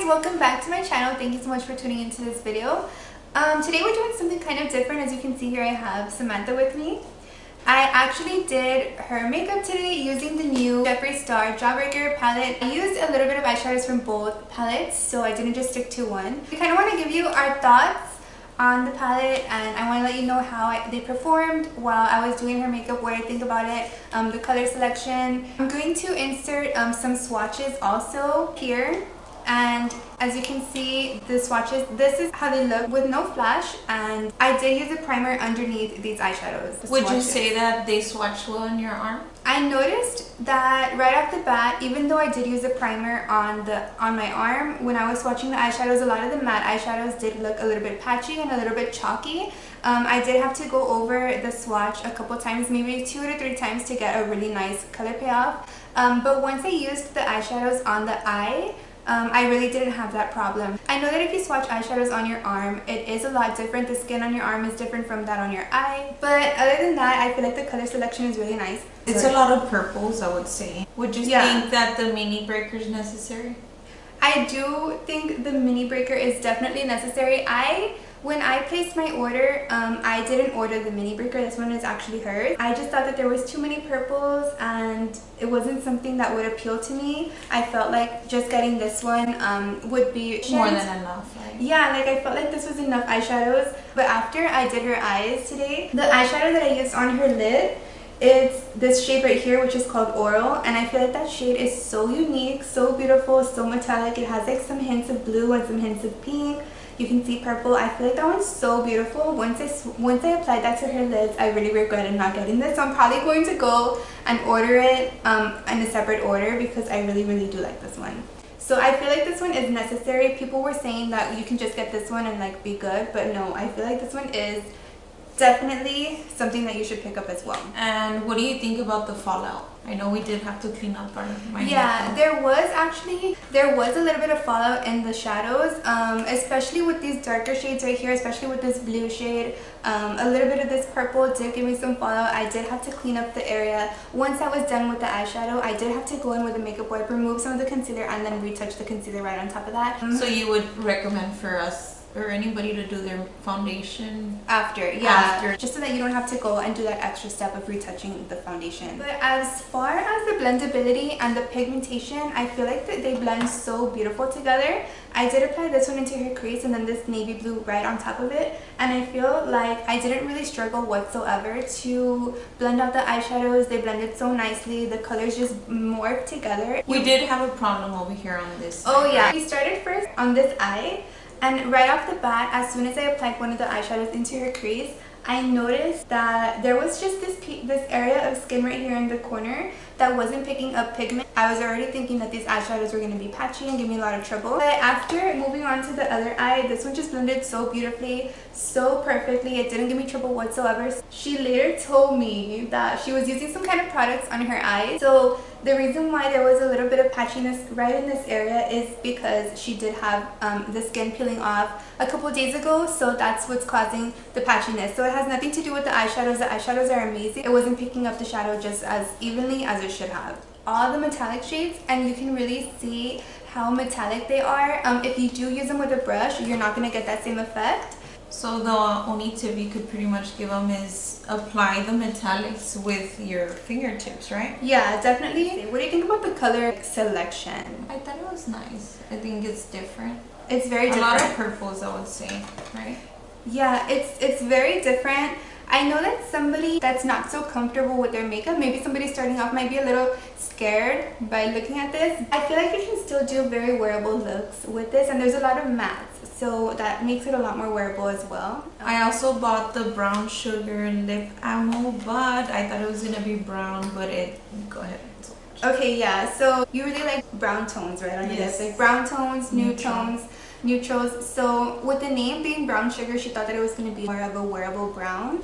welcome back to my channel. Thank you so much for tuning into this video. Today we're doing something kind of different. As you can see here, I have Samantha with me. I actually did her makeup today using the new Jeffree Star Jawbreaker palette. I used a little bit of eyeshadows from both palettes, so I didn't just stick to one. We kind of want to give you our thoughts on the palette, and I want to let you know how they performed while I was doing her makeup, what I think about it, the color selection. I'm going to insert some swatches also here. And as you can see, the swatches, this is how they look with no flash, and I did use a primer underneath these eyeshadows. Would you say that they swatch well on your arm? I noticed that right off the bat, even though I did use a primer on my arm, when I was swatching the eyeshadows, a lot of the matte eyeshadows did look a little bit patchy and a little bit chalky. I did have to go over the swatch a couple times, maybe 2 to 3 times, to get a really nice color payoff. But once I used the eyeshadows on the eye, I really didn't have that problem. I know that if you swatch eyeshadows on your arm, it is a lot different. The skin on your arm is different from that on your eye. But other than that, I feel like the color selection is really nice. It's a lot of purples, I would say. Would you think that the mini breaker is necessary? I do think the mini breaker is definitely necessary. When I placed my order, I didn't order the mini breaker. This one is actually hers. I just thought that there was too many purples and it wasn't something that would appeal to me. I felt like just getting this one would be more than enough, right? Yeah, like I felt like this was enough eyeshadows. But after I did her eyes today, the eyeshadow that I used on her lid, it's this shade right here, which is called Oral, and I feel like that shade is so unique, so beautiful, so metallic. It has like some hints of blue and some hints of pink. You can see purple. I feel like that one's so beautiful. Once I applied that to her lids, I really regretted not getting this. So I'm probably going to go and order it in a separate order because I really do like this one. So I feel like this one is necessary. People were saying that you can just get this one and like be good, but no, I feel like this one is definitely something that you should pick up as well. And what do you think about the fallout? I know we did have to clean up our makeup. Yeah, there was a little bit of fallout in the shadows, especially with these darker shades right here, especially with this blue shade. A little bit of this purple did give me some fallout. I did have to clean up the area. Once I was done with the eyeshadow, I did have to go in with a makeup wipe, remove some of the concealer, and then retouch the concealer right on top of that. So you would recommend for us or anybody to do their foundation after, just so that you don't have to go and do that extra step of retouching the foundation. But as far as the blendability and the pigmentation, I feel like that they blend so beautiful together. I did apply this one into her crease and then this navy blue right on top of it, and I feel like I didn't really struggle whatsoever to blend out the eyeshadows. They blended so nicely. The colors just morphed together. We did have a problem over here on this side. Oh yeah, we started first on this eye. And right off the bat, as soon as I applied one of the eyeshadows into her crease, I noticed that there was just this area of skin right here in the corner that wasn't picking up pigment. I was already thinking that these eyeshadows were going to be patchy and give me a lot of trouble. But after moving on to the other eye, this one just blended so beautifully, so perfectly. It didn't give me trouble whatsoever. She later told me that she was using some kind of products on her eyes. So the reason why there was a little bit of patchiness right in this area is because she did have the skin peeling off a couple days ago, so that's what's causing the patchiness. So it has nothing to do with the eyeshadows. The eyeshadows are amazing. It wasn't picking up the shadow just as evenly as it should have. All the metallic shades, and you can really see how metallic they are. If you do use them with a brush, you're not going to get that same effect. So the only tip you could pretty much give them is apply the metallics with your fingertips, right? Yeah, definitely. What do you think about the color selection? I thought it was nice. I think it's different. It's very different. A lot of purples, I would say, right? Yeah, it's very different. I know that somebody that's not so comfortable with their makeup, maybe somebody starting off, might be a little scared by looking at this. I feel like you can still do very wearable looks with this, and there's a lot of mattes, so that makes it a lot more wearable as well. I also bought the brown sugar lip ammo, but I thought it was gonna be brown, but go ahead. Okay, yeah, so you really like brown tones, right, on your lips? Like brown tones, nude tones, neutrals. So with the name being brown sugar, she thought that it was going to be more of a wearable brown.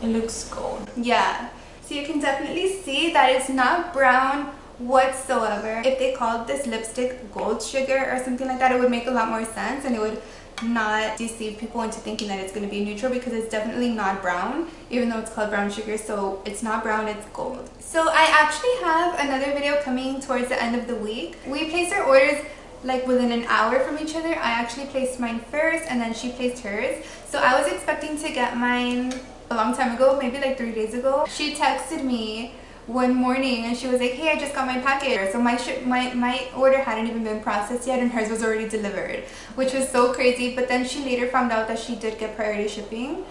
It looks gold. Yeah, so you can definitely see that it's not brown whatsoever. If they called this lipstick gold sugar or something like that, it would make a lot more sense, and it would not deceive people into thinking that it's going to be neutral, because it's definitely not brown, even though it's called brown sugar. So it's not brown, it's gold. So I actually have another video coming towards the end of the week. We placed our orders like within an hour from each other. I actually placed mine first and then she placed hers. So I was expecting to get mine a long time ago, maybe like 3 days ago. She texted me one morning and she was like, hey, I just got my package. So my order hadn't even been processed yet and hers was already delivered, which was so crazy. But then she later found out that she did get priority shipping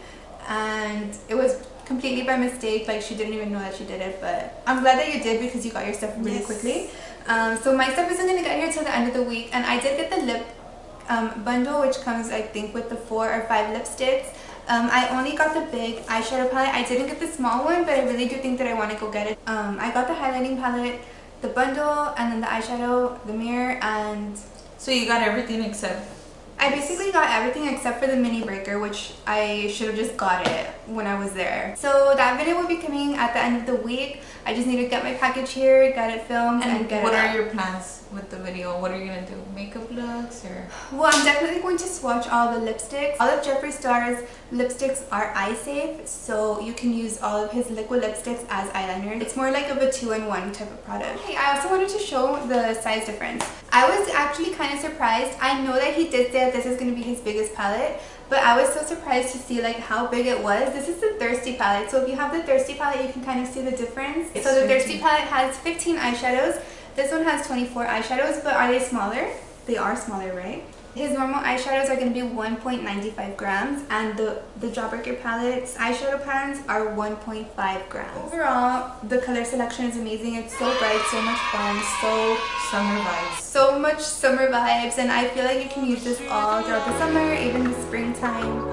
and it was completely by mistake. Like she didn't even know that she did it, but I'm glad that you did because you got your stuff really quickly. So my stuff isn't going to get here till the end of the week, and I did get the lip bundle, which comes I think with the 4 or 5 lipsticks. I only got the big eyeshadow palette. I didn't get the small one, but I really do think that I want to go get it. I got the highlighting palette, the bundle, and then the eyeshadow, the mirror, and... So you got everything except... I basically got everything except for the mini breaker, which I should have just got it when I was there. So that video will be coming at the end of the week. I just need to get my package here, get it filmed, and get it What are out. your plans with the video? What are you going to do? Makeup looks or...? Well, I'm definitely going to swatch all the lipsticks. All of Jeffree Star's lipsticks are eye safe, so you can use all of his liquid lipsticks as eyeliner. It's more like of a 2-in-1 type of product. Okay, I also wanted to show the size difference. I was actually kind of surprised. I know that he did say that this is going to be his biggest palette, but I was so surprised to see like how big it was. This is the Thirsty palette. So if you have the Thirsty palette, you can kind of see the difference. So the Thirsty palette has 15 eyeshadows. This one has 24 eyeshadows, but are they smaller? They are smaller, right? His normal eyeshadows are going to be 1.95 grams, and the Jawbreaker palette's eyeshadow pans are 1.5 grams. Overall, the color selection is amazing. It's so bright, so much fun, so summer vibes. So much summer vibes, and I feel like you can use this all throughout the summer, even the springtime.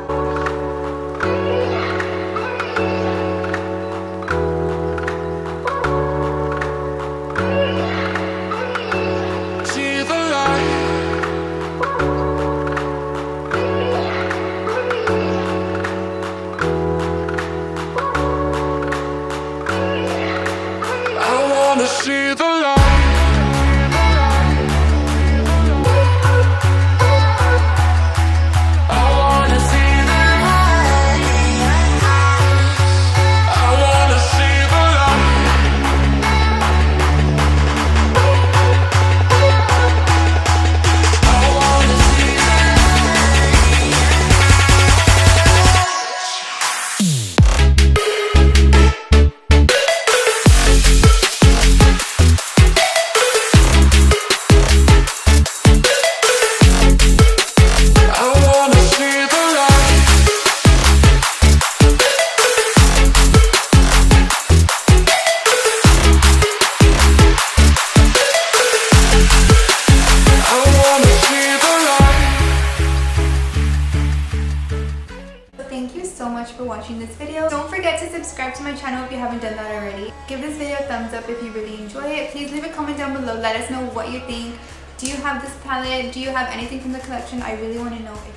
For watching this video. Don't forget to subscribe to my channel if you haven't done that already. Give this video a thumbs up if you really enjoy it. Please leave a comment down below. Let us know what you think. Do you have this palette? Do you have anything from the collection? I really want to know if you...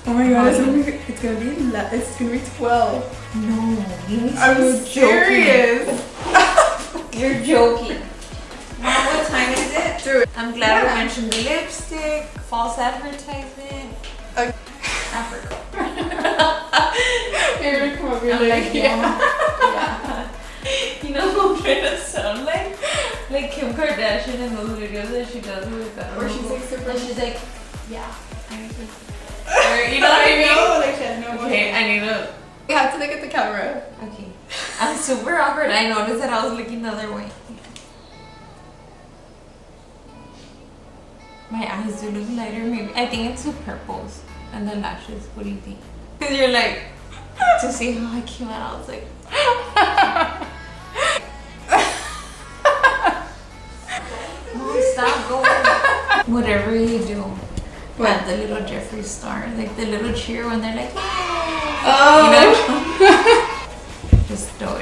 Oh my god, it's gonna be 12. No, I'm serious. You're joking. Mom, what time is it? Dude. I'm glad we mentioned the lipstick, false advertisement. Okay. Africa. Here, come over. I'm like, yeah. Yeah. You know who I'm trying to sound like? Like Kim Kardashian in those videos that she does with that. Or she's like super. And she's like, yeah. I need to. Or, you know what I mean? No, like that. No. Okay, I need to. You have to look at the camera. Okay. I'm super awkward. I noticed that I was looking the other way. My eyes do look lighter, maybe. I think it's the purples and the lashes. What do you think? Because you're like, to see how I came out, I was like, no, stop going. Whatever you do, what? The little Jeffree Star, like the little cheer when they're like, oh, you know? Just don't.